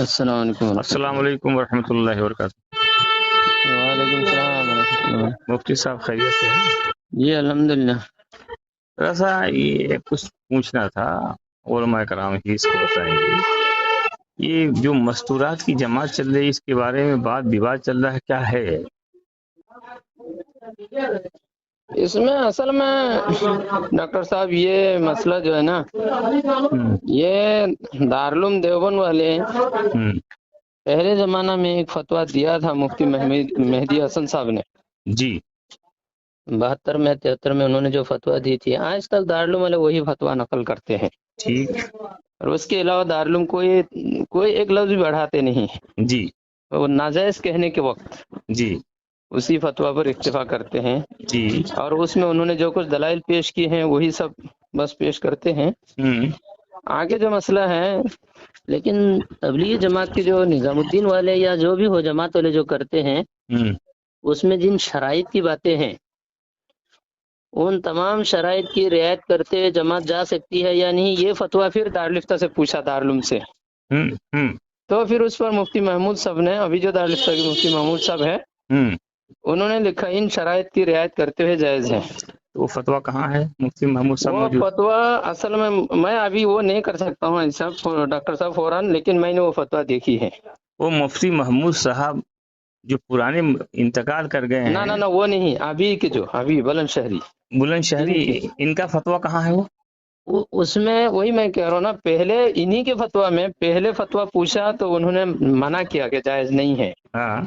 السلام علیکم ورحمۃ السلام اللہ۔ علیکم ورحمۃ اللہ وبرکاتہ۔ وعلیکم السلام ورحمۃ اللہ۔ مفتی صاحب خیریت سے ہیں؟ جی الحمد للہ۔ ایسا یہ کچھ پوچھنا تھا، علماء کرام ہی اس کو بتائیں گے۔ یہ جو مستورات کی جماعت چل رہی ہے، اس کے بارے میں بات وواد چل رہا ہے، کیا ہے؟ اس میں اصل میں ڈاکٹر صاحب یہ مسئلہ جو ہے نا، یہ دارالعلوم دیوبند والے پہلے زمانہ میں ایک فتویٰ دیا تھا مفتی مہدی حسن صاحب نے، جی 72 میں 73 میں انہوں نے جو فتویٰ دی تھی، آج تک دارالعلوم والے وہی فتویٰ نقل کرتے ہیں، ٹھیک اور اس کے علاوہ دارالعلوم کوئی ایک لفظ بھی بڑھاتے نہیں، جی وہ ناجائز کہنے کے وقت جی اسی فتویٰ پر اکتفا کرتے ہیں، جی اور اس میں انہوں نے جو کچھ دلائل پیش کی ہیں وہی سب بس پیش کرتے ہیں۔ آگے جو مسئلہ ہے، لیکن تبلیغی جماعت کے جو نظام الدین والے یا جو بھی ہو جماعت والے جو کرتے ہیں، اس میں جن شرائط کی باتیں ہیں، ان تمام شرائط کی رعایت کرتے ہوئے جماعت جا سکتی ہے یا نہیں، یہ فتویٰ پھر دارالفتہ سے پوچھا، دارالعلوم سے، تو پھر اس پر مفتی محمود صاحب نے، ابھی جو دارالفتہ کے مفتی محمود صاحب ہے، انہوں نے لکھا ان شرائط کی رعایت کرتے ہوئے جائز ہے۔ وہ فتویٰ کہاں ہے؟ مفتی محمود صاحب وہ موجود؟ فتویٰ اصل میں ابھی وہ نہیں کر سکتا ہوں ڈاکٹر صاحب فوراً، لیکن میں نے وہ فتویٰ دیکھی ہے۔ وہ مفتی محمود صاحب جو پرانے انتقال کر گئے ہیں، نہ وہ نہیں، ابھی کے جو ابھی بلند شہری، بلند شہری، ان کا فتویٰ کہاں ہے؟ اس میں وہی میں کہہ رہا ہوں نا، پہلے انہی کے فتویٰ میں پہلے فتویٰ پوچھا تو انہوں نے منع کیا کہ جائز نہیں ہے، ہاں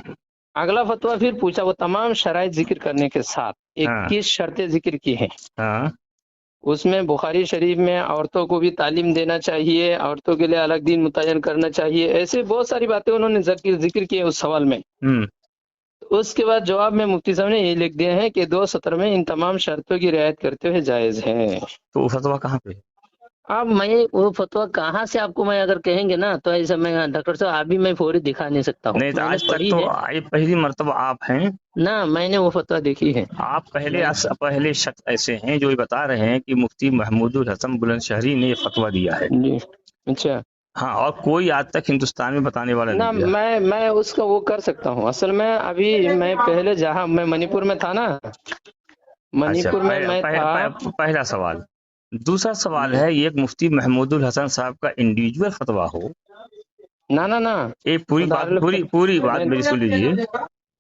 اگلا فتویٰ پھر پوچھا، وہ تمام شرائط ذکر کرنے کے ساتھ 21 شرطیں ذکر کی ہیں، ہاں اس میں بخاری شریف میں عورتوں کو بھی تعلیم دینا چاہیے، عورتوں کے لیے الگ دین متعین کرنا چاہیے، ایسے بہت ساری باتیں انہوں نے ذکر کی اس سوال میں۔ اس کے بعد جواب میں مفتی صاحب نے یہ لکھ دیا ہے کہ 2 سطر میں ان تمام شرطوں کی رعایت کرتے ہوئے جائز ہے۔ تو وہ فتویٰ کہاں پہ؟ اب میں وہ فتویٰ کہاں سے آپ کو میں اگر کہیں گے نا تو ایسا میں ڈاکٹر صاحب ابھی میں فوری دکھا نہیں سکتا ہوں، نہیں تو میں نے آج تک پڑھی تو ہے یہ پہلی مرتبہ آپ ہیں، نا، میں نے وہ فتویٰ دیکھی ہے۔ آپ پہلے شخص ایسے ہیں جو یہ بتا رہے ہیں کہ مفتی محمود الحسن بلند شہری نے یہ فتویٰ دیا ہے۔ جی اچھا، ہاں، اور کوئی آج تک ہندوستان میں بتانے والا نہ نہیں ہے۔ میں اس کا وہ کر سکتا ہوں، اصل میں ابھی میں پہلے جہاں میں منی پور میں تھا نا، منی اچھا، پور میں تھا۔ پہلا سوال۔ دوسرا سوال ہے، یہ ایک مفتی محمود الحسن صاحب کا انڈیویجول فتویٰ ہو، نہ ایک پوری بات میری سن لیجیے،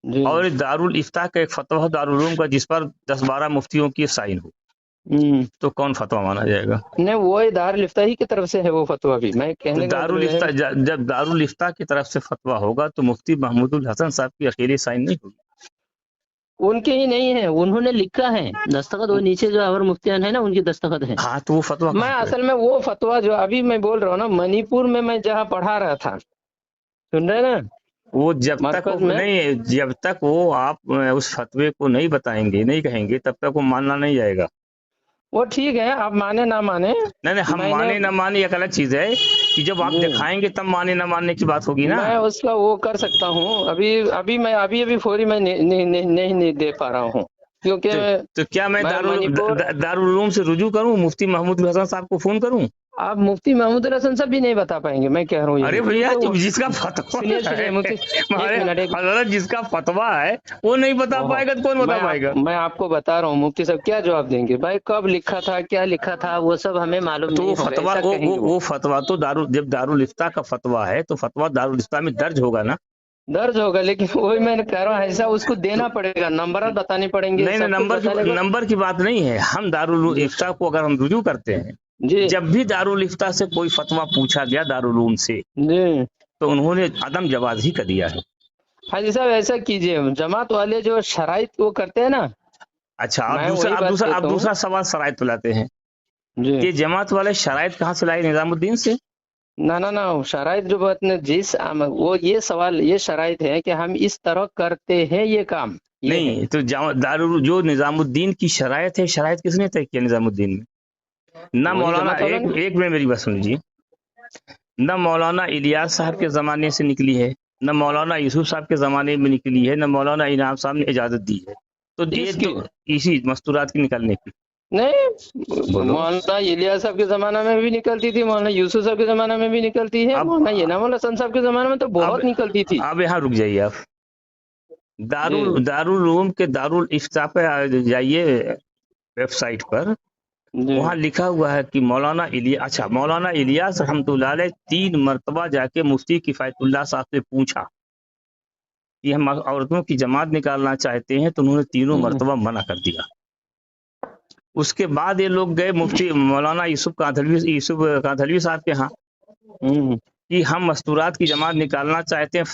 جی اور دارالافتاء کا ایک فتویٰ ہو دارالعلوم کا جس پر 10-12 مفتیوں کی سائن ہو، تو کون فتویٰ مانا جائے گا؟ نہیں، وہ دارالفتہ ہی کی طرف سے ہے وہ فتویٰ بھی، میں کہنے کا مطلب ہے جب دارالافتاء کی طرف سے فتویٰ ہوگا تو مفتی محمود الحسن صاحب کی اکیلی سائن نہیں ہوگی، ان کے ہی نہیں ہے، انہوں نے لکھا ہے دستخط، وہ نیچے جو اور مفتیان ہے نا ان کی دستخط ہے۔ ہاں تو وہ فتویٰ میں اصل میں وہ فتویٰ جو ابھی میں بول رہا ہوں نا، منی پور میں جہاں پڑھا رہا تھا، سن رہے نا، وہ جب تک مرکز میں نہیں، جب تک وہ آپ اس فتوے کو نہیں بتائیں گے، نہیں کہیں گے، تب تک وہ ماننا نہیں جائے گا۔ وہ ٹھیک ہے، آپ مانے نہ مانے، نہیں ہم مانے نہ مانے ایک الگ چیز ہے، کہ جب آپ دکھائیں گے تب مانے نہ ماننے کی بات ہوگی نا۔ میں اس کا وہ کر سکتا ہوں، ابھی فوری میں نہیں دے پا رہا ہوں، کیونکہ تو کیا میں دارالعلوم سے رجوع کروں، مفتی محمود الحسن صاحب کو فون کروں؟ آپ مفتی محمود الحسن صاحب بھی نہیں بتا پائیں گے، میں کہہ رہا ہوں۔ ارے بھیا، جس کا فتویٰ حضرت جس کا فتویٰ ہے وہ نہیں بتا پائے گا تو کون بتا پائے گا؟ میں آپ کو بتا رہا ہوں، مفتی صاحب کیا جواب دیں گے؟ بھائی کب لکھا تھا، کیا لکھا تھا، وہ سب ہمیں معلوم نہیں ہوگا۔ وہ فتویٰ تو جب دارالافتاء کا فتویٰ ہے تو فتویٰ دارالافتاء میں درج ہوگا نا، درج ہوگا، لیکن وہی میں کہہ رہا ہوں، ایسا اس کو دینا پڑے گا، نمبرات بتانے پڑیں گے۔ نہیں، نمبر کی بات نہیں ہے، ہم دارالافتاء کو اگر ہم رجوع کرتے ہیں، جی جب بھی دارالافتاء سے کوئی فتویٰ پوچھا گیا دارالعلوم سے، جی تو انہوں نے عدم جواز ہی کر دیا ہے۔ حاجی صاحب ایسا کیجئے، جماعت والے جو شرائط وہ کرتے ہیں نا۔ اچھا، آپ دوسرا سوال شرائط پہ لاتے ہیں کہ جماعت والے شرائط کہاں سے لائے؟ نظام الدین سے؟ نہ شرائط جو بات نے وہ یہ سوال، یہ شرائط ہے کہ ہم اس طرح کرتے ہیں یہ کام، نہیں تو جو نظام الدین کی شرائط ہے، شرائط کس نے طے کیا نظام الدین میں؟ نہ مولانا، ایک میں میری بات سن لیجیے، نہ مولانا الیاس صاحب کے زمانے سے نکلی ہے، نہ مولانا یوسف صاحب کے زمانے میں نکلی ہے، نہ مولانا انعام صاحب نے اجازت دی ہے، تو اسی مستورات کی نکلنے کی۔ नहीं, मौलाना इलियास साहब के जमाना में भी निकलती थी, मौलाना यूसुफ साहब के जमाना में भी निकलती है, मौलाना इनामुल हसन साहब के जमाने में तो बहुत निकलती थी। अब यहाँ रुक जाइए आप, दारुल उलूम के दारुल इफ्ता पे जाइए वेबसाइट पर, वहाँ लिखा हुआ है कि मौलाना इलियास रहमतुल्लाह अलैह 3 मरतबा जाके मुफ्ती किफायतुल्लाह साहब से पूछा कि हम औरतों की जमात निकालना चाहते हैं, तो उन्होंने तीनों मरतबा मना कर दिया। उसके बाद ये लोग गए मुफ्ती मौलाना यूसुफ कांधलवी साहब के यहाँ कि हम मस्तूरात की जमात निकालना चाहते हैं,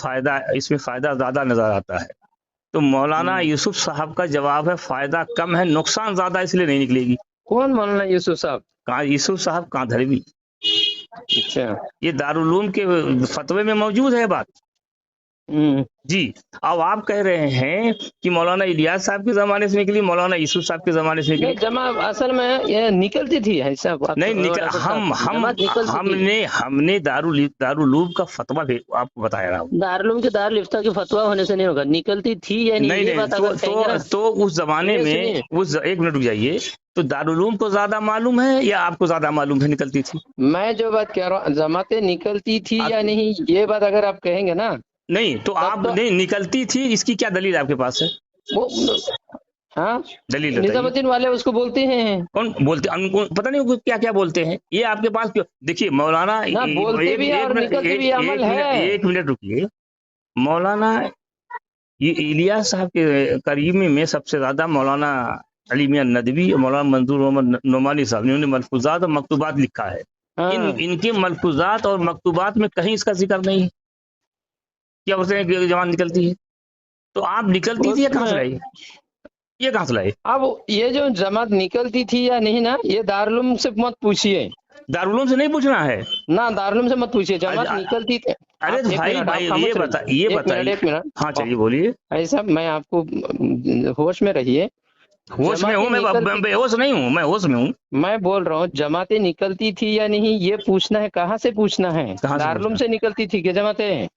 इसमें फायदा ज्यादा नजर आता है। तो मौलाना यूसुफ साहब का जवाब है फायदा कम है, नुकसान ज्यादा, इसलिए नहीं निकलेगी। कौन मौलाना यूसुफ साहब? यूसुफ साहब कांधलवी। अच्छा, ये दारुल उलूम के फतवे में मौजूद है बात जी। अब आप कह रहे हैं कि मौलाना इलियास साहब के जमाने से निकली, मौलाना यूसुफ साहब के जमाने से निकली। जमा असल में ये निकलती थी ऐसा नहीं निकल, हमने दारुल का फतवा भी आपको बताया रहा हूँ। दारुल के दारुल इफ्ता के फतवा होने से नहीं होगा, निकलती थी या नहीं। तो उस जमाने में एक मिनट रुक जाइए, तो दारुल को ज्यादा मालूम है या आपको ज्यादा मालूम है निकलती थी? मैं जो बात कह रहा हूँ जमातें निकलती थी या नहीं, ये बात अगर आप कहेंगे ना, नहीं तो आप नहीं निकलती थी, इसकी क्या दलील आपके पास है? वो हाँ, दलील निजामुद्दीन वाले उसको बोलते हैं। कौन बोलते हैं? उनको पता नहीं वो क्या क्या बोलते हैं, ये आपके पास क्यों? देखिए मौलाना बोलते भी और निकलते भी अमल है। एक मिनट रुकिए, मौलाना ये इलियास साहब के करीब में सबसे ज्यादा मौलाना अली मियां नदवी और मौलाना मंजूर मोहम्मद नोमानी साहब ने मलफूजात और मकतूबात लिखा है। इनके मलफूजात और मकतूबात में कहीं इसका जिक्र नहीं है क्या बोलते हैं कि जवान निकलती है। तो आप निकलती थी या कहाँ से लाई? ये कहाँ से लाए? अब ये जो जमात निकलती थी या नहीं ना, ये दारुल से मत पूछिए, दारुल से नहीं पूछना है ना, दारुल से मत पूछिए, जमात निकलती थी। अरे भाई ये बताइए। हाँ चलिए बोलिए। ऐसा मैं आपको होश में रहिए। होश में हूँ मैं, बेहोश नहीं हूँ, मैं होश में हूँ। मैं बोल रहा हूँ जमातें निकलती थी या नहीं ये पूछना है। कहाँ से पूछना है? दारुल से निकलती थी क्या जमातें?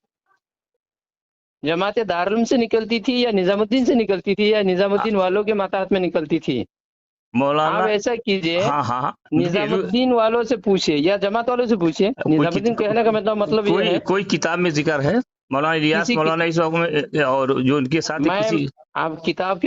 जमातें दारुल से निकलती थी या निजामुद्दीन से निकलती थी या निजामुद्दीन वालों के मातहत में निकलती थी? मौलाना आप ऐसा कीजिए, हाँ निजामुद्दीन वालों से पूछिए या जमात वालों से पूछिए। निजामुद्दीन कहने का मतलब ये है, कोई किताब में जिक्र है मौलाना इलियास मौलाना इस में और जो उनके साथ किसी आप किताब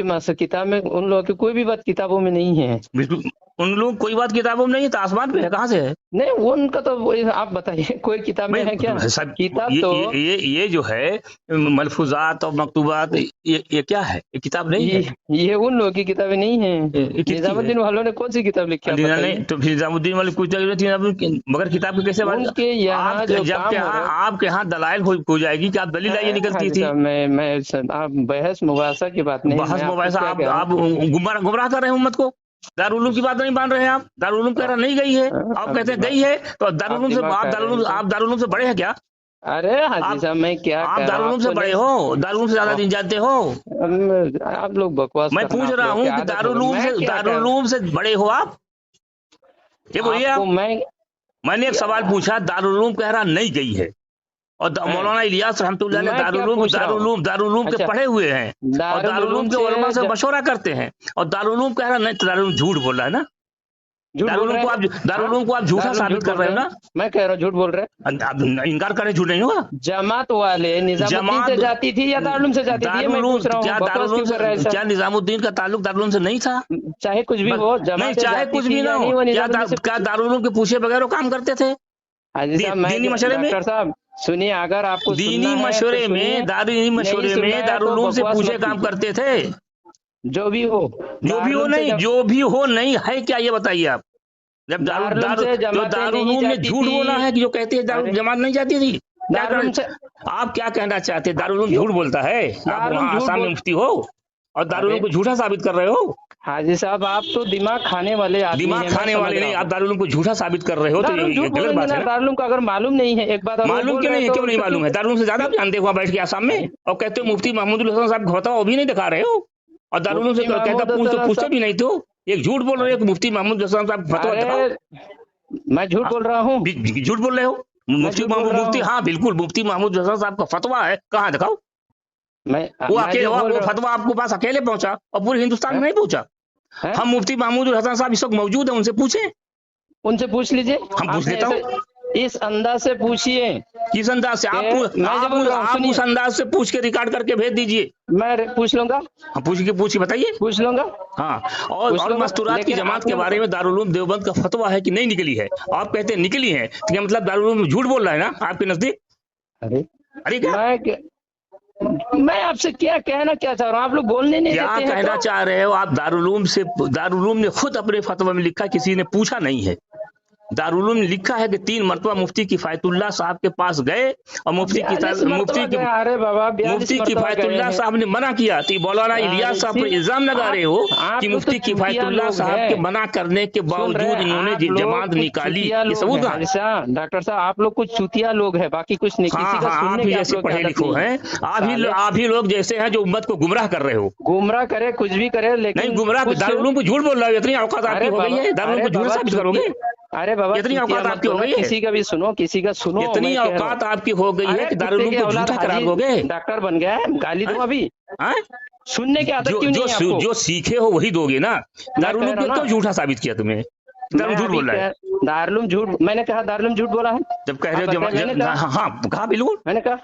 में उन लोगों की कोई भी बात किताबों में नहीं है। बिल्कुल उन लोग कोई बात किताबों में नहीं है, तो आसमान पे है, कहाँ से है? नहीं वो उनका तो आप बताइए कोई किताब में है क्या? किताब तो ये जो है मलफूजात और मकतूबात, ये क्या है? ये किताब नहीं है, ये उन लोगों की किताबें नहीं है। निजामुद्दीन वालों ने कौन सी किताब लिखी? नहीं तो फिर निजामुद्दीन वाले कुछ मगर किताब की कैसे बात? आपके यहाँ दलाइल हो जाएगी कि आप दलील आइए निकलती थी। मैं आप बहस मुबासा की बात नहीं, बहस मुबासा आप गुमराह कर रहे हैं उम्मत को। दारुल उलूम की बात नहीं मान रहे हैं आप। दारुल उलूम कह रहा नहीं गई है, आप कहते हैं गई है, तो दारुल उलूम से आप दारुल उलूम से बड़े हैं क्या? अरे हाजी साहब मैं क्या, आप दारुल उलूम से बड़े हो, दारुल उलूम से ज्यादा दिन जानते हो। आप लोग बकवास। मैं पूछ रहा हूँ कि दारुल उलूम से बड़े हो आप? ये बोलिए आप। मैंने एक सवाल पूछा, दारुल उलूम कह रहा नहीं गई है और मौलाना इलियास रहमतुल्लाह अलैह दारुल उलूम के पढ़े हुए हैं और दारुल उलूम के उलमा से मशवरा करते हैं, और दारुल उलूम कह रहा नहीं, तो दारुल उलूम झूठ बोल रहा है ना। दारुल उलूम को आप झूठा साबित कर रहे हो ना। मैं कह रहा हूँ झूठ बोल रहे हैं, आप इनकार करें झूठ नहीं होगा। जमात वाले निजामुद्दीन से जाती थी या दारुल से जाती थी? क्या निजामुद्दीन का ताल्लुक दारुल से नहीं था? चाहे कुछ भी हो, चाहे कुछ भी ना हो, क्या दारुल के पूछे बगैर काम करते थे? दीनी मशवरे में साहब सुनिए, अगर आपको दीनी मशवरे में दारुल उलूम से पूछे काम करते थे। जो भी हो नहीं है क्या, ये बताइए आप। जब दारुल उलूम ने झूठ बोला है कि जो कहते हैं दारुल जमात नहीं जाती थी, आप क्या कहना चाहते हैं? दारुल उलूम झूठ बोलता है? आप वहाँ आसाम में मुफ्ती हो और दारुल उलूम को झूठा साबित कर रहे हो? हाजी साहब आप तो दिमाग खाने वाले आदमी हैं। दिमाग खाने वाले नहीं, आप दारुल उलूम को झूठा साबित कर रहे हो, तो ये गलत बात है। दारुल उलूम को अगर मालूम नहीं है, एक बात मालूम क्यों नहीं है? क्यों नहीं मालूम है? दारुल उलूम से ज्यादा आप जानते हो बैठ के आसाम में, और कहते हो मुफ्ती महमूदुल हसन साहब बताओ, वो भी नहीं दिखा रहे हो। और दारुल उलूम से कहता पूछते भी नहीं तो एक झूठ बोल रहे हो। मुफ्ती महमूद हसन साहब बताओ। मैं झूठ बोल रहा हूँ? झूठ बोल रहे हो। मुफ्ती हाँ बिल्कुल, मुफ्ती महमूद हसन साहब का फतवा है, कहाँ दिखाओ। वो फतवा आपको पास अकेले पहुंचा और पूरे हिंदुस्तान में नहीं पहुंचा। हम मुफ्ती महमूद हसन साहब इस वक्त मौजूद हैं, उनसे पूछें, उनसे पूछ लीजिए। हम पूछ लेता हूँ। इस अंदाज से पूछिए। किस अंदाज से? आप उस अंदाज से पूछ के रिकॉर्ड करके भेज दीजिए। मैं पूछ लूंगा। हाँ पूछिए बताइए। पूछ लूंगा। हाँ और मस्तूरात की जमात के बारे में दारुल उलूम देवबंद का फतवा है कि नहीं निकली है? आप कहते हैं निकली है, तो क्या मतलब दारुल उलूम झूठ बोल रहा है ना आपके नजदीक? अरे क्या मैं आपसे क्या कहना क्या चाह रहा हूँ, आप लोग बोलने नहीं क्या देते कहना चाह रहे हो आप? दारुल उलूम ने खुद अपने फतवा में लिखा, किसी ने पूछा नहीं है। दारुल उलूम ने लिखा है कि 3 मरतबा मुफ्ती किफायतुल्लाह साहब के पास गए और मुफ्ती किफायतुल्लाह साहब ने मना किया। तो मौलाना इलियास साहब पर इल्जाम लगा रहे हो कि मुफ्ती किफायतुल्लाह साहब के मना करने के बावजूद इन्होंने जमात निकाली। ये सबूत है। डॉक्टर साहब आप लोग कुछ चूतिया लोग हैं, बाकी कुछ नहीं। आप ही जैसे पढ़े लिखो हैं, आप ही लोग जैसे हैं जो उम्मत को गुमराह कर रहे हो। गुमराह करे कुछ भी करे, लेकिन नहीं गुमराह। दारुल उलूम को झूठ बोल रहा है, इतनी औकात आपकी हो गई है? दारुल उलूम को झूठ साबित करोगे? अरे बाबा इतनी औकात आपकी हो गई है? किसी का भी सुनो, किसी का सुनो। इतनी औकात आपकी हो गई है कि दारुल उलूम को झूठा करा दोगे? डॉक्टर बन गया है, गाली दूं अभी? सुनने की आदत क्यों नहीं है आपको? जो सीखे हो वही दोगे ना। दारुल उलूम को क्यों झूठा साबित किया तुमने? दारुल झूठ बोल रहा है। दारुल उलूम झूठ, मैंने कहा दारुल उलूम झूठ बोला है जब कह रहे हो। हाँ कहा बिल्कुल। मैंने कहा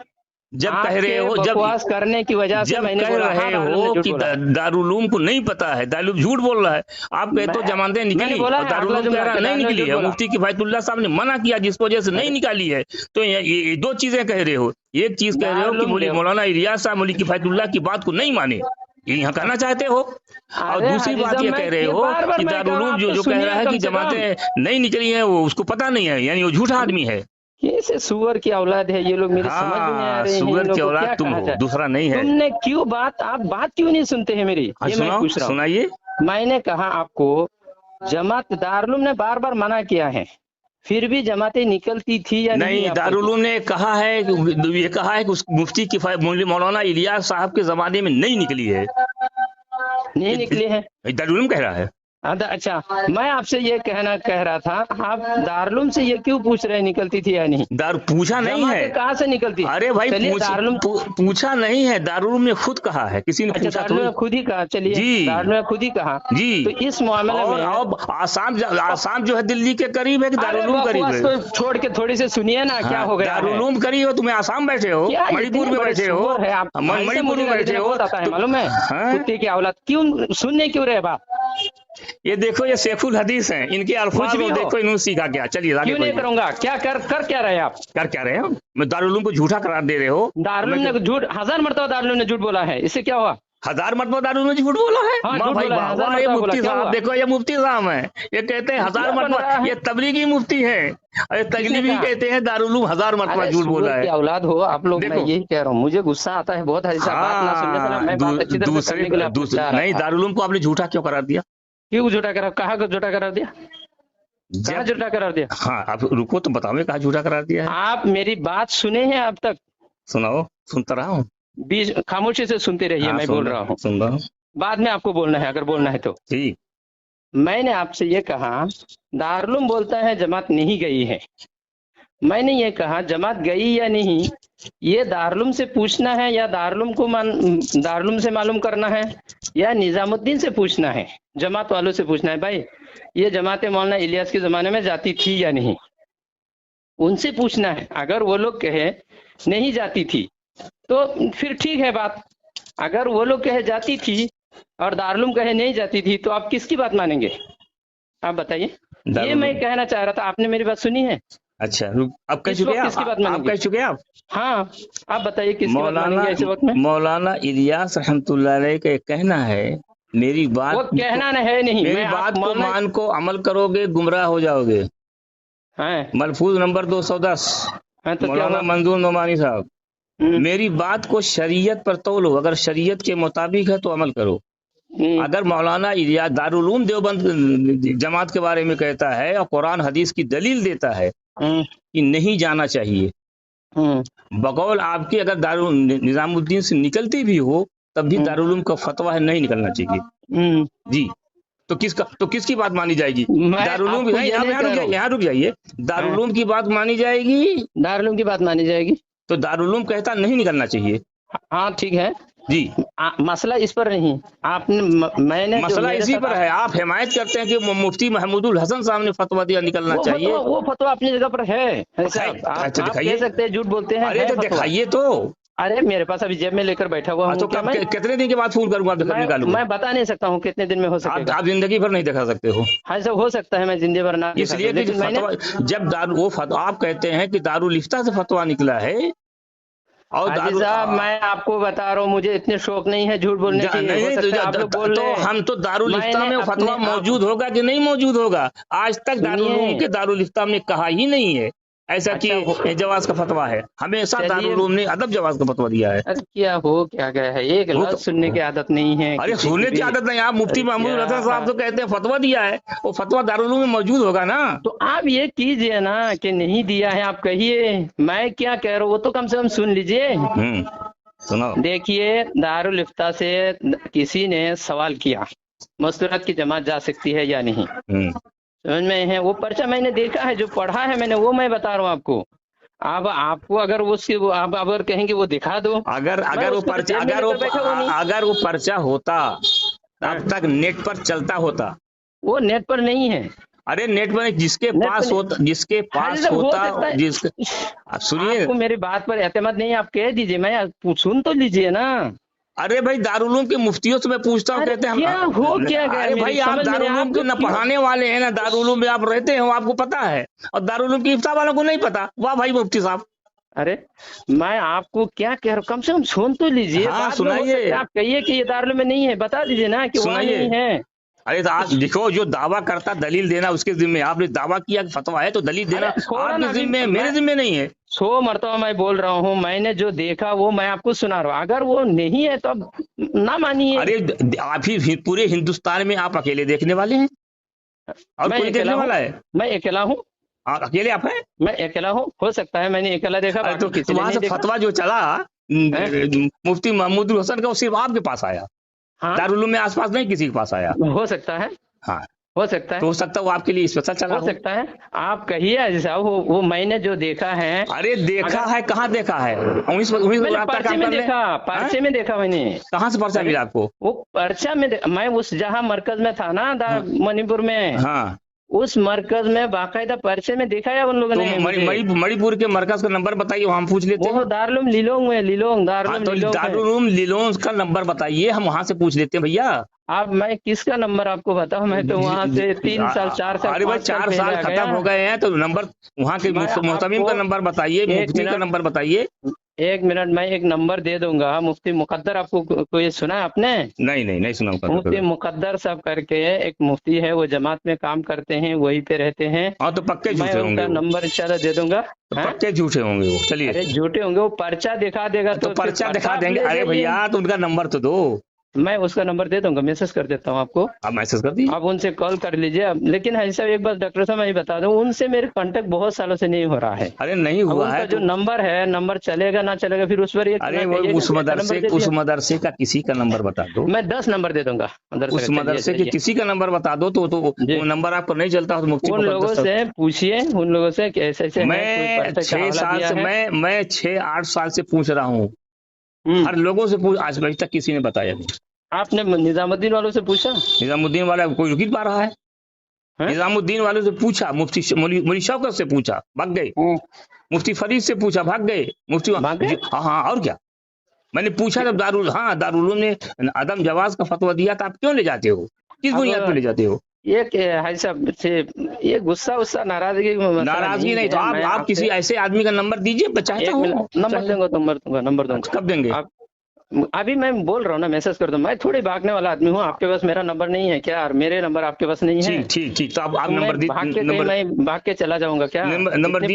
जब कह रहे हो, जब बकवास करने की वजह से मैंने कह रहे हो कि दारुल उलूम को नहीं पता है, दारुल उलूम झूठ बोल रहा है। आप कहते हो जमानतें निकली और दारुल उलूम कह रहा नहीं निकली है। मुफ्ती किफायतुल्लाह साहब ने मना किया जिस वजह से नहीं निकाली है। तो ये 2 चीजें कह रहे हो। एक चीज कह रहे हो कि मौलाना इलियास साहब मौलवी किफायतुल्लाह की बात को नहीं माने, ये यहाँ कहना चाहते हो। और दूसरी बात ये कह रहे हो कि दारुल उलूम जो कह रहा है कि जमातें नहीं निकली है वो उसको पता नहीं है, यानी वो झूठा आदमी है। कैसे सुअर की औलाद है ये लोग, मेरे समझ में नहीं आ रहे हैं। सुअर की औलाद तुम हो, दूसरा नहीं है। तुमने क्यों आप बात क्यों नहीं सुनते हैं मेरी? ये मैं पूछ रहा हूँ। सुनाइए। मैंने कहा आपको जमात दारुल उलूम ने बार बार मना किया है, फिर भी जमातें निकलती थी या नहीं? दारुल उलूम ने कहा है, ये कहा है कि उस मुफ्ती मौलाना इलियास साहब के जमाने में नहीं निकली है। नहीं निकली है, दारुल उलूम कह रहा है। अच्छा मैं आपसे ये कह रहा था, आप दारुल उलूम से ये क्यों पूछ रहे हैं निकलती थी या नहीं? पूछा नहीं है। कहाँ से निकलती? अरे भाई पूछा नहीं है, दारुल उलूम ने खुद कहा है, किसी ने पूछा तो खुद ही कहा। चलिए जी, दारुल उलूम ने खुद ही कहा जी। तो इस मामले में अब आसाम जो है दिल्ली के करीब है कि दारुल उलूम करीब है? तो छोड़ के थोड़ी से सुनिए ना, क्या हो गया? दारुल उलूम करीब है, तुम्हें आसाम बैठे हो, मणिपुर में बैठे हो, मणिपुर में बैठे हो, मालूम है? कुत्ते की औलाद क्यों सुनने क्यों रहे बात? ये देखो, ये शेखुल हदीस हैं, इनके अल्फाज को देखो, इन्होंने सीखा क्या? चलिए क्यों नहीं करूंगा? क्या कर क्या रहे आप? कर क्या रहे हो? मैं दारुल उलूम को झूठा करार दे रहे हो। दारुल उलूम ने झूठ 1000 मरतबा दारुल उलूम ने झूठ बोला है, इससे क्या हुआ? 1000 मरतबा दारुल उलूम ने झूठ बोला है? ये मुफ्ती साहब देखो, ये मुफ्ती साहब है, ये कहते हैं 1000 मरतबा, ये तबलीगी मुफ्ती है, तबलीगी कहते हैं दारुल उलूम 1000 मरतबा झूठ बोला है। औलाद हो आप लोग, मैं यही कह रहा हूँ, मुझे गुस्सा आता है बहुत। नहीं, दारुल उलूम को आपने झूठा क्यों करार दिया? क्यों झूठा करार? कहाँ को झूठा करार दिया? कहाँ झूठा करार दिया? हाँ आप रुको तो बताओ, कहाँ झूठा करार दिया है? आप मेरी बात सुने हैं अब तक? सुनाओ, सुनता रहा हूँ। बीच खामोशी से सुनते रहिए। मैं बोल रहा हूँ, सुन रहा हूँ। बाद में आपको बोलना है, अगर बोलना है तो। ठीक। मैंने आपसे ये कहा दारुल उलूम बोलता है जमात नहीं गई है। मैंने ये कहा जमात गई या नहीं ये दारुल उलूम से पूछना है, या दारुल उलूम से मालूम करना है, या निजामुद्दीन से पूछना है, जमात वालों से पूछना है। भाई ये जमात मौलाना इलियास के जमाने में जाती थी या नहीं, उनसे पूछना है। अगर वो लोग कहे नहीं जाती थी तो फिर ठीक है बात। अगर वो लोग कहे जाती थी और दारुल उलूम कहे नहीं जाती थी, तो आप किसकी बात मानेंगे? आप बताइए। ये मैं कहना चाह रहा था, आपने मेरी बात सुनी है? अच्छा अब कह चुके हैं, किसकी बात मानेंगे? आप कह चुके हैं आप? हाँ आप बताइए किसकी बात मानेंगे इस वक्त में? मौलाना इलियास रहमतुल्लाह अलैह का कहना है, मेरी बात वो कहना है नहीं, मेरी बात को मान को अमल करोगे गुमराह हो जाओगे। मलफूज नंबर 210 मौलाना मंजूर नोमानी साहब, मेरी बात को शरीयत पर तोलो, अगर शरीयत के मुताबिक है तो अमल करो। अगर मौलाना इलियास दारुल उलूम देवबंद जमात के बारे में कहता है और कुरान हदीस की दलील देता है कि नहीं जाना चाहिए, बकौल आपके अगर दारुल निजामुद्दीन से निकलती भी हो तब भी दारुल उलूम का फतवा है नहीं निकलना चाहिए जी। तो किसकी बात मानी जाएगी? दारुल उलूम यहाँ रुक जाइए। दारुल उलूम की बात मानी जाएगी? दारुल उलूम की बात मानी जाएगी। तो दारुल उलूम कहता नहीं निकलना चाहिए। हाँ ठीक है, جی मसला इस पर नहीं, आपने मैंने मसला इसी पर है, आप हिमायत करते हैं कि मुफ्ती महमूदुल हसन साहब ने फतवा दिया निकलना चाहिए। वो फतवा अपनी जगह पर है। आप कह सकते हैं झूठ बोलते हैं। अरे तो दिखाइए तो। अरे मेरे पास अभी जेब में लेकर बैठा हुआ हूँ। तो कितने दिन के बाद फोन करूंगा? मैं बता नहीं सकता हूँ कितने दिन में हो सकेगा। आप जिंदगी भर नहीं दिखा सकते हो। हाँ सब हो सकता है, मैं जिंदगी भर ना, इसलिए कि जब आप कहते हैं कि दारुल इफ्ता से फतवा निकला है, और हाजी साहब मैं आपको बता रहा हूँ, मुझे इतने शौक नहीं है झूठ बोलने की। तो हम तो दारुल इफ्ता में फतवा मौजूद होगा कि नहीं मौजूद होगा? आज तक दारुल उलूम के दारुल इफ्ता में कहा ही नहीं है ऐसा कि जवाज का फतवा है। हमेशा दारुल उलूम ने अदब जवाज का फतवा दिया है। अरे क्या हो क्या गया है, एक लफ्ज सुनने की आदत नहीं है। अरे सुनने की आदत नहीं, आप मुफ्ती महमूद हसन साहब तो कहते हैं फतवा दिया है, वो फतवा दारुल उलूम में मौजूद होगा ना। तो आप ये कीजिए ना कि नहीं दिया है, आप कहिए, मैं क्या कह रहा हूँ वो तो कम से कम सुन लीजिए। सुनो, देखिए दारुल इफ्ता से किसी ने सवाल किया मस्तूरात की जमात जा सकती है या नहीं, समझ में है? वो पर्चा मैंने देखा है, जो पढ़ा है मैंने वो मैं बता रहा हूँ आपको। अब आपको अगर उसकी आप अगर कहेंगे वो दिखा दो, अगर वो पर्चा होता तब तक नेट पर चलता होता। वो नेट पर नहीं है। अरे नेट पर जिसके पास होता सुनिए, मेरी बात पर एतमाद नहीं, आप कह दीजिए, मैं सुन तो लीजिए ना। अरे भाई दारुल उलूम के मुफ्तियों से मैं पूछता हूँ, कहते हैं अरे भाई आप दारुल उलूम के न पढ़ाने वाले हैं ना दारुल उलूम में आप रहते हैं, आपको पता है, और दारुल उलूम की इफ्ता वालों को नहीं पता। वाह भाई मुफ्ती साहब। अरे मैं आपको क्या कह रहा हूँ, कम से कम सुन तो लीजिए। हाँ सुनाइए। आप कहिए कि ये दारुल में नहीं है, बता दीजिए ना कि वहाँ नहीं है। अरे तो आप देखो, जो दावा करता दलील देना उसके जिम्मे। आपने दावा किया कि फतवा है तो दलील देना आपके जिम्मे, मेरे जिम्मे नहीं है। 100 मरतबा मैं बोल रहा हूँ, मैंने जो देखा वो मैं आपको सुना रहा हूँ। अगर वो नहीं है तो अब ना मानिए। अरे आप ही पूरे हिंदुस्तान में आप अकेले देखने वाले हैं और कोई देखने वाला है? मैं अकेला हूँ। अकेले आप हैं? मैं अकेला हूँ, हो सकता है मैंने अकेला देखा। तो वहां से फतवा जो चला मुफ्ती महमूद हसन का, वो सिर्फ आपके पास आया। हाँ? दारुल उलूम में आसपास नहीं किसी के पास आया। हो सकता है। हाँ हो सकता है। तो हो सकता है वो आपके लिए स्पेशल चला हो सकता है। आप कहिए अजीज साहब, वो मैंने जो देखा है। अरे देखा है, कहाँ देखा है? पर्चे में देखा, पर्चे में देखा मैंने। कहाँ से पर्चा मिला आपको? वो पर्चा में मैं उस जहाँ मरकज में था ना मणिपुर में, हाँ उस मरकज में बाकायदा पर्चे में देखा है उन लोगों ने। मणिपुर के मरकज का नंबर बताइए, हम पूछ लेते हैं। वो दारुल लिलोंग में, दारुल लिलोंग का नंबर बताइए, हम वहाँ से पूछ लेते हैं भैया। अब मैं किसका नंबर आपको बताऊं, मैं तो वहाँ से 3 साल 4 साल। अरे भाई 4 साल खत्म हो गए हैं, तो नंबर वहाँ के मुहतमिम का नंबर बताइए, मुफ्ती का नंबर बताइए। 1 मिनट, मैं एक नंबर दे दूंगा। मुफ्ती मुकद्दर, आपको कोई सुना है आपने? नहीं सुना। मुफ्ती मुकद्दर साहब करके एक मुफ्ती है, वो जमात में काम करते हैं, वहीं पे रहते हैं। हाँ तो पक्के झूठे होंगे। मैं उनका नंबर इंशाल्लाह दे दूंगा। तो पक्के झूठे होंगे वो। चलिए। अरे झूठे होंगे, वो पर्चा दिखा देगा। तो पर्चा दिखा देंगे। अरे भैया तो उनका नंबर तो दो। मैं उसका नंबर दे दूंगा, मैसेज कर देता हूँ आपको। आप मैसेज कर दीजिए, आप उनसे कॉल कर लीजिए। लेकिन ऐसा एक बार डॉक्टर साहब मैं बता दूं, उनसे मेरे कांटेक्ट बहुत सालों से नहीं हो रहा है। अरे नहीं हुआ है जो नंबर है, नंबर चलेगा ना चलेगा फिर उस पर। अरे वो उस मदरसे का किसी का नंबर बता दो। मैं 10 नंबर दे दूंगा उस मदरसे के किसी का नंबर बता दो। तो वो नंबर आपको नहीं चलता तो मुफ्ती उन लोगों से पूछिए, उन लोगों से ऐसे। मैं 6 साल से मैं 6-8 साल से पूछ रहा हूँ, हर लोगों से पूछ, आज बजे तक किसी ने बताया नहीं। आपने निजामुद्दीन वालों से पूछा? निजामुद्दीन वाला कोई रुक ही पा रहा है। निजामुद्दीन वालों से पूछा, मुफ्ती मौलवी शौकत से पूछा, भाग गए। मुफ्ती फरीद से पूछा, भाग गए। मुफ्ती हाँ और क्या। मैंने पूछा जब दारुल उलूम ने अदम जवाज का फतवा दिया था, आप क्यों ले जाते हो, किस बुनियाद पर ले जाते हो? ये गुस्सा नाराजगी नहीं तो आप किसी ऐसे आदमी का नंबर दीजिए, चाहता हूँ नंबर दूंगा। कब देंगे? अभी मैं बोल रहा हूँ ना, मैसेज कर दो। मैं थोड़ी भागने वाला आदमी हूँ, आपके पास मेरा नंबर नहीं है क्या? मेरे नंबर आपके पास नहीं है? ठीक तो आप नंबर दीजिए। मैं भाग के चला जाऊंगा क्या? नंबर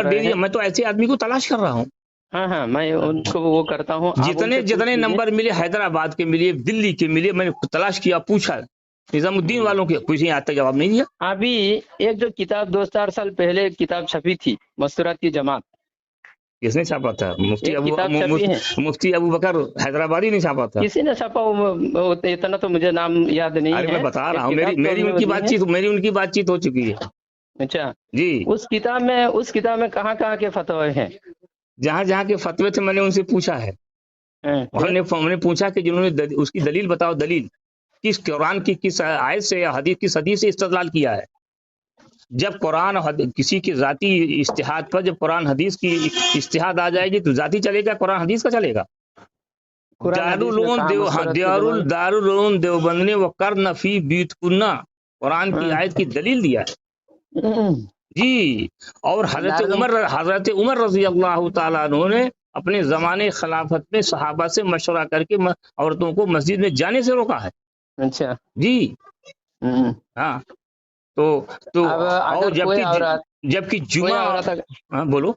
दीजिए। मैं तो ऐसे आदमी को तलाश कर रहा हूँ। हाँ मैं उनको वो करता हूँ। जितने नंबर मिले, हैदराबाद के मिले, दिल्ली के मिले, मैंने तलाश किया, पूछा निजामुद्दीन वालों के, कुछ आज तक जवाब नहीं दिया। अभी एक जो किताब 2-4 साल पहले एक किताब छपी थी, मस्तूरात की जमात, किसने छापा था? मुफ्ती अबू बकर हैदराबादी ने छापा था। किसी ने छापा, इतना तो मुझे नाम याद नहीं है। मैं बता रहा हूँ, मेरी उनकी बातचीत हो चुकी है। अच्छा जी। उस किताब में कहाँ के फतवे हैं? जहाँ के फतवे थे मैंने उनसे पूछा है। हमने पूछा कि जिन्होंने उसकी दलील बताओ, दलील किस कुरान की किस आयत से या हदीस किस हदीस से इस्तेदलाल किया है। जब कुरान किसी की जाती इस्तिहाद पर जब कुरान हदीस की इस्तिहाद आ जाएगी तो जाती चलेगा, कुरान हदीस का चलेगा। दारुल देवबंद ने वक़र्न फी बीतकुन्ना कुरान की आयत की दलील दिया है जी। और हजरत उमर रजी अल्लाह ताला अन्हु ने अपने जमाने खिलाफत में सहाबा से मशवरा करके औरतों को मस्जिद में जाने से रोका है। अच्छा जी हाँ। तो और जबकि जुमा, हाँ बोलो,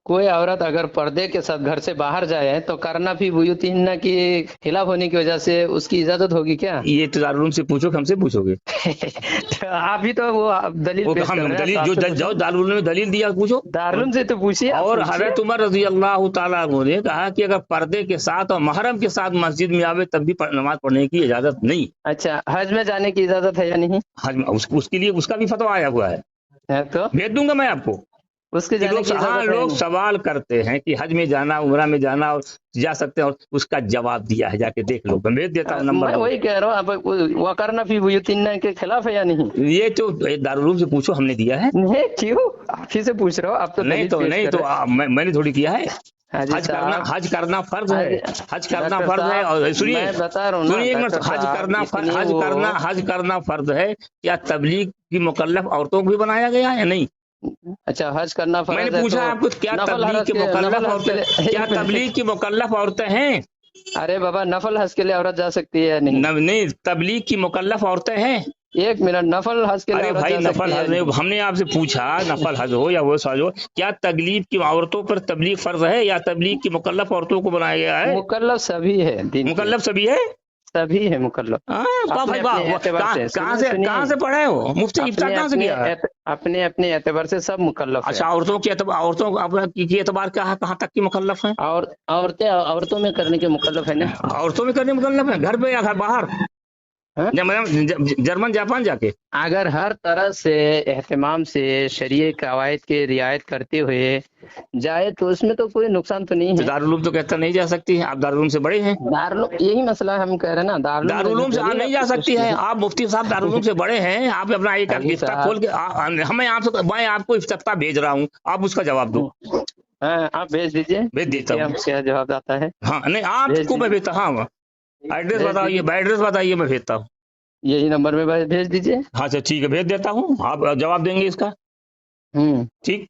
कोई औरत अगर पर्दे के साथ घर से बाहर जाए तो करना भी बुयूतिहिन्ना की खिलाफ होने की वजह से उसकी इजाजत होगी क्या? ये तो दारुल से पूछो, हमसे पूछोगे। तो आप ही तो वो दलील पेश कर रहे हैं, जो जाओ दारुल में दलील दिया पूछो, दारुल से तो पूछिए। और हजरत उमर रजी अल्लाह ताला अन्हु ने कहा कि अगर पर्दे के साथ और महरम के साथ मस्जिद में आवे तब भी नमाज पढ़ने की इजाजत नहीं। अच्छा, हज में जाने की इजाजत है या नहीं? हज में उसके लिए उसका भी फतवा आया हुआ है, तो भेज दूंगा मैं आपको। उसके जाने की लोग सवाल करते हैं कि हज में जाना, उमरा में जाना और जा सकते हैं, और उसका जवाब दिया है, जाके देख लो, मैं भेज देता हूँ नंबर। मैं वही कह रहा हूँ, वो करना भी बुयूतिहिन्ना के खिलाफ है या नहीं? ये तो दारुल से पूछो, हमने दिया है। नहीं, क्यों आप ही से पूछ रहे हो? आप तो नहीं तो मैंने थोड़ी किया है। हज करना फर्ज है, हज करना फर्ज है। और सुनिए, मैं बता रहा हूँ, सुनिए एक मिनट, हज करना फर्ज है। क्या तबलीग की मुकल्लफ औरतों को भी बनाया गया है या नहीं? अच्छा, हज करना फर्ज है। मैंने पूछा आपको, क्या तबलीग की मुकल्लफ औरतें हैं? अरे बाबा, नफल हज के लिए औरत जा सकती है या नहीं? नहीं, तबलीग की मुकल्लफ औरतें हैं। एक मिनट, नफल हज के लिए? अरे भाई, नफल हज नहीं, हमने आपसे पूछा नफल हज हो या वो हज हो, क्या तबलीग की औरतों पर तबलीग फर्ज है या तबलीग की मुकल्लफ औरतों को बनाया गया है? मुकल्लफ सभी है, मुकल्लफ सभी है, सभी है मुकल्लफ। कहाँ से पढ़े हो? मुफ्ती इफ्ता कहाँ से किया? अपने एतबार से सब मुकल्लफ। अच्छा, औरतों की एतबार कहाँ तक की मुकल्लफ है? और औरतों में करने के मुकल्लफ है ना? औरतों में करने मुकल्लफ है, घर पे या घर बाहर? जर्मन जापान जाके अगर हर तरह से एहतमाम से शरीय कवायद के रियायत करते हुए जाए तो उसमें तो कोई नुकसान तो नहीं है। दारुल तो कहता नहीं जा सकती है, आप दारुल से बड़े हैं। दारुल, यही मसला हम कह रहे हैं ना, दारुल से नहीं जा सकती है। आप मुफ्ती साहब दारुल से बड़े हैं, आप अपना एक इफ्ता खोल के मैं आपको इफ्ता भेज रहा हूँ, आप उसका जवाब दो। आप भेज दीजिए, भेज देता हूँ, क्या जवाब आता है। हाँ नहीं, आपको मैं भेजता, हाँ एड्रेस बताइए, मैं भेजता हूँ। यही नंबर में भेज दीजिए। हाँ अच्छा ठीक है, भेज देता हूँ, आप जवाब देंगे इसका? ठीक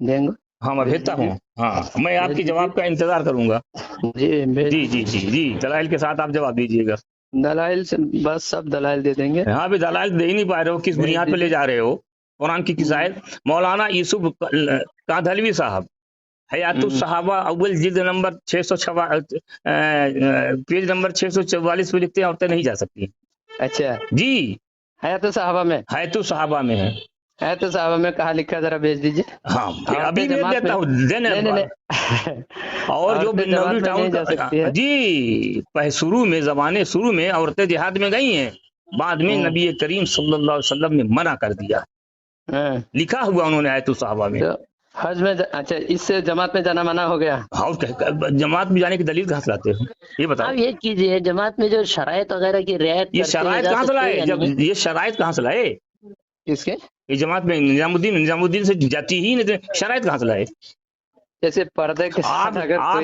देंगे, हाँ मैं भेजता हूँ। हाँ, मैं आपके जवाब का इंतजार करूंगा। जी, दलाइल के साथ आप जवाब दीजिएगा। दलाइल से बस सब दलाइल दे देंगे। हाँ भी दलाइल दे ही नहीं पा रहे हो, किस बुनियाद पे ले जा रहे हो? कुरान की किस आयत? मौलाना यूसुफ कांधलवी साहब, हयातुस सहाबा अव्वल जिल्द नंबर 646 पेज नंबर 644 पे लिखते हैं औरतें नहीं जा सकती। अच्छा जी, हयातुस सहाबा में है। हयातुस सहाबा में कहाँ लिखा, जरा भेज दीजिए। हाँ अभी भेज देता हूँ। और जो बिन्नौरी टाउन जी, शुरू में औरतें जिहाद में गई हैं, बाद में नबी करीम सल्लल्लाहु अलैहि वसल्लम ने मना कर दिया, लिखा हुआ उन्होंने हयातुस सहाबा में। हज में अच्छा, इससे जमात में जाना मना हो गया। हाँ, जमात में जाने की दलील कहाँ से लाते हो, ये बताओ। अब ये कीजिए, जमात में जो शराइत वगैरह की रियायत, ये शराइत कहाँ से लाए? जब ये शराइत कहाँ से लाए? किसके? ये जमात में निजामुद्दीन से जाती ही नहीं, शराइत कहाँ से लाए? जैसे पर्दे के साथ अगर आप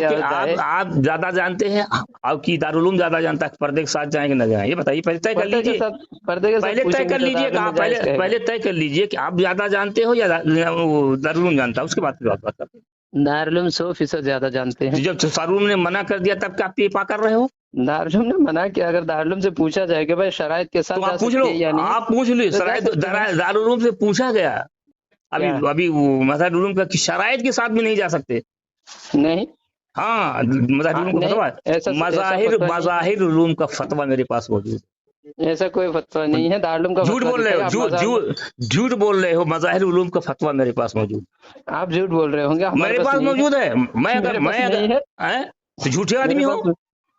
ज्यादा जानते हैं, आपकी दारुल उलूम ज्यादा जानता है पर्दे के साथ जाएंगे न जाए, ये बताइए, पहले तय कर लीजिए। पहले तय कर लीजिए, पहले तय कर लीजिए कि आप ज्यादा जानते हो या दारुल उलूम जानता है, उसके बाद बात करते हैं। दारुल उलूम 100% ज्यादा जानते हैं। जब दारुल उलूम ने मना कर दिया तब क्या आप ये पा कर रहे हो? दारुल उलूम ने मना किया, अगर दारुल उलूम से पूछा जाए कि भाई शराइत के साथ आप पूछ लो, आप पूछ लो, दारुल उलूम से पूछा गया, अभी मज़हब उलूम का शराइत के साथ भी नहीं जा सकते। नहीं, हाँ, मज़ाहिर उलूम का फतवा मेरे पास मौजूद है। ऐसा कोई फतवा नहीं है, दारुल उलूम का। झूठ बोल रहे हो, झूठ बोल रहे हो, मज़ाहिर उलूम का फतवा मेरे पास मौजूद। आप झूठ बोल रहे होंगे, मेरे पास मौजूद है। मैं अगर झूठे आदमी हो,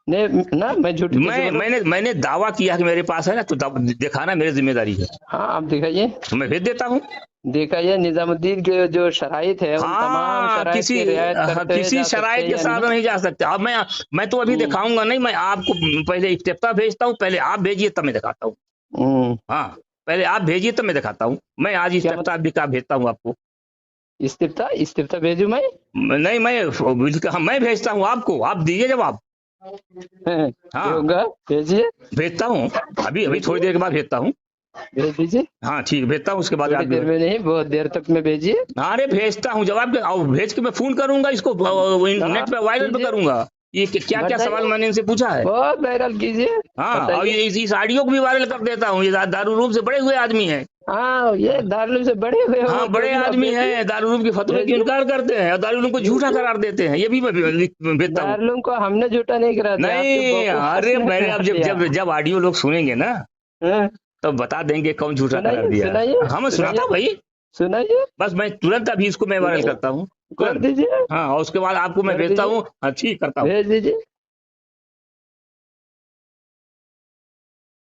ना मैं झूठी मैंने दावा किया कि मेरे पास है ना, तो दिखाना मेरी जिम्मेदारी है। हाँ आप दिखाइए, मैं भेज देता हूँ। दिखाइए निजामुद्दीन के जो शराइत है, उन तमाम शराइत की रियायत करते हुए किसी जा सकते शराइत हैं के या साथ नहीं जा सकते। अब मैं तो अभी दिखाऊंगा नहीं, मैं आपको पहले इफ्तिताह भेजता हूँ, पहले आप भेजिए तब मैं दिखाता हूँ। हाँ पहले आप भेजिए तब मैं दिखाता हूँ। मैं आज इफ्तिताह भी का भेजता हूँ आपको। इस्तिफ्ता भेजू मैं? नहीं मैं भेजता हूँ आपको, आप दीजिए जवाब। हाँ भेजिए, भेजता हूँ, अभी थोड़ी देर के बाद भेजता हूँ। भेज दीजिए। हाँ ठीक, भेजता हूँ, उसके बाद थोड़ी देर में नहीं, बहुत देर तक में भेजिए। अरे भेजता हूँ जवाब, भेज के मैं फोन करूंगा, इसको नेट पे वायरल भी करूंगा। ये क्या क्या सवाल मैंने इनसे पूछा है, बहुत वायरल कीजिए। हाँ, और इस ऑडियो को भी वायरल कर देता हूँ। ये दारूल से बड़े हुए आदमी है। हाँ ये दारुल से बड़े हुए, हाँ बड़े आदमी हैं, दारूल के फतवे की इनकार करते हैं और दारूल को झूठा करार देते हैं। ये भी मैं भेजता हूँ। दारुल को हमने झूठा नहीं करा, नहीं अरे मैंने अब जब ऑडियो लोग सुनेंगे ना तो बता देंगे कौन झूठा करार दिया। हाँ मैं सुनाता हूँ भाई, सुनाइए। बस मैं तुरंत अभी इसको मैं वायरल करता हूँ, कर दीजिए। हाँ, और उसके बाद आपको मैं भेजता हूँ। हाँ ठीक करता हूँ, भेज दीजिए।